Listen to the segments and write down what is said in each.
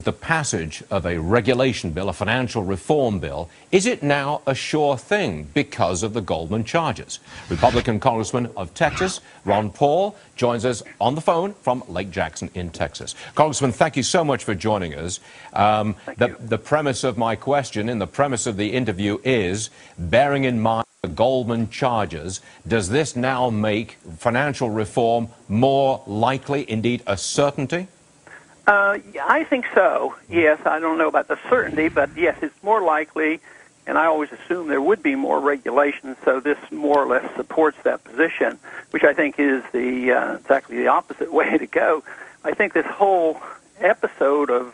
the passage of a regulation bill, a financial reform bill. Is it now a sure thing because of the Goldman charges? Republican Congressman of Texas, Ron Paul, joins us on the phone from Lake Jackson in Texas. Congressman, thank you so much for joining us. The premise of my question and the premise of the interview is, bearing in mind the Goldman charges, does this now make financial reform more likely, indeed a certainty? I think so, yes. I don't know about the certainty, but yes, it's more likely, and I always assume there would be more regulation, so this more or less supports that position, which I think is exactly the opposite way to go. I think this whole episode of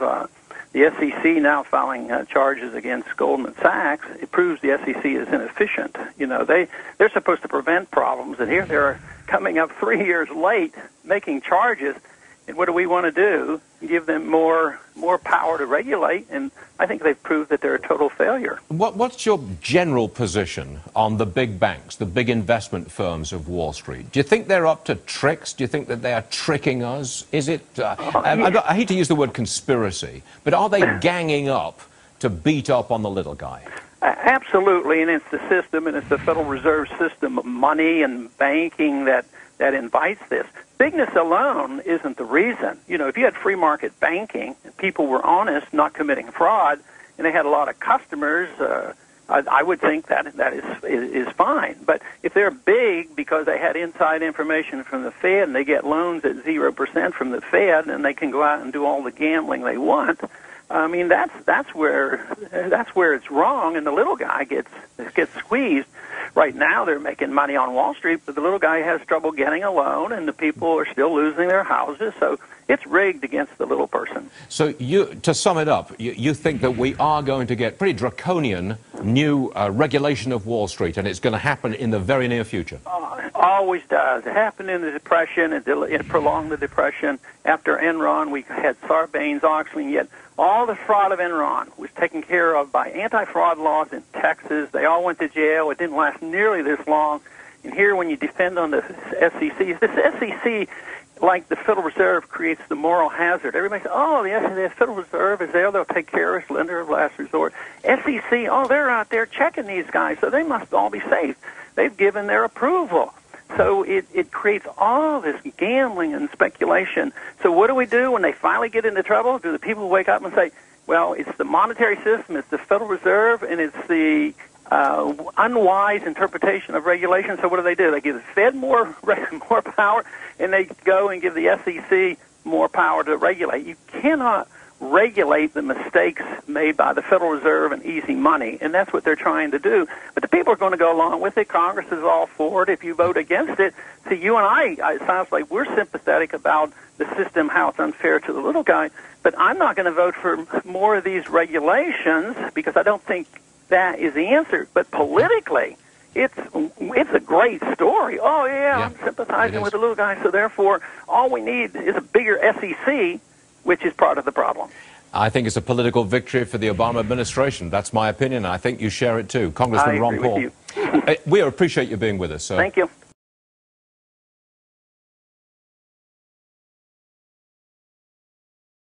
the SEC now filing charges against Goldman Sachs, it proves the SEC is inefficient. You know, they're supposed to prevent problems, and here they're coming up 3 years late making charges. And what do we want to do? Give them more power to regulate, and I think they've proved that they're a total failure. What's your general position on the big banks, the big investment firms of Wall Street? Do you think they're up to tricks? Do you think that they are tricking us? Is it, I hate to use the word conspiracy, but are they ganging up to beat up on the little guy? Absolutely, and it's the system, and it's the Federal Reserve system of money and banking that invites this. Bigness alone isn't the reason. You know, if you had free market banking and people were honest, not committing fraud, and they had a lot of customers, I would think that is fine. But if they're big because they had inside information from the Fed and they get loans at 0% from the Fed and they can go out and do all the gambling they want, I mean that's where it's wrong, and the little guy gets squeezed. Right now, they're making money on Wall Street, but the little guy has trouble getting a loan, and the people are still losing their houses. So it's rigged against the little person. So to sum it up, you think that we are going to get pretty draconian new regulation of Wall Street, and it's going to happen in the very near future? Always does. It happened in the Depression. It prolonged the Depression. After Enron, we had Sarbanes-Oxley, yet all the fraud of Enron was taken care of by anti-fraud laws in Texas. They all went to jail. It didn't last nearly this long. And here, when you defend on the SEC, this SEC, like the Federal Reserve, creates the moral hazard. Everybody says, oh, the Federal Reserve is there. They'll take care of us, lender of last resort. SEC, oh, they're out there checking these guys, so they must all be safe. They've given their approval. So it creates all this gambling and speculation. So what do we do when they finally get into trouble? Do the people wake up and say, well, it's the monetary system, it's the Federal Reserve, and it's the unwise interpretation of regulation? So what do? They give the Fed more power, and they go and give the SEC more power to regulate. You cannot regulate the mistakes made by the Federal Reserve and easy money, and that's what they're trying to do. But the people are going to go along with it. Congress is all for it. If you vote against it, see, you and I, it sounds like we're sympathetic about the system, how it's unfair to the little guy, but I'm not going to vote for more of these regulations because I don't think that is the answer. But politically, it's a great story. Oh, yeah, I'm sympathizing with the little guy, so therefore all we need is a bigger SEC, which is part of the problem. I think it's a political victory for the Obama administration. That's my opinion. I think you share it too. Congressman Ron Paul. I agree with you. We appreciate you being with us. Thank you.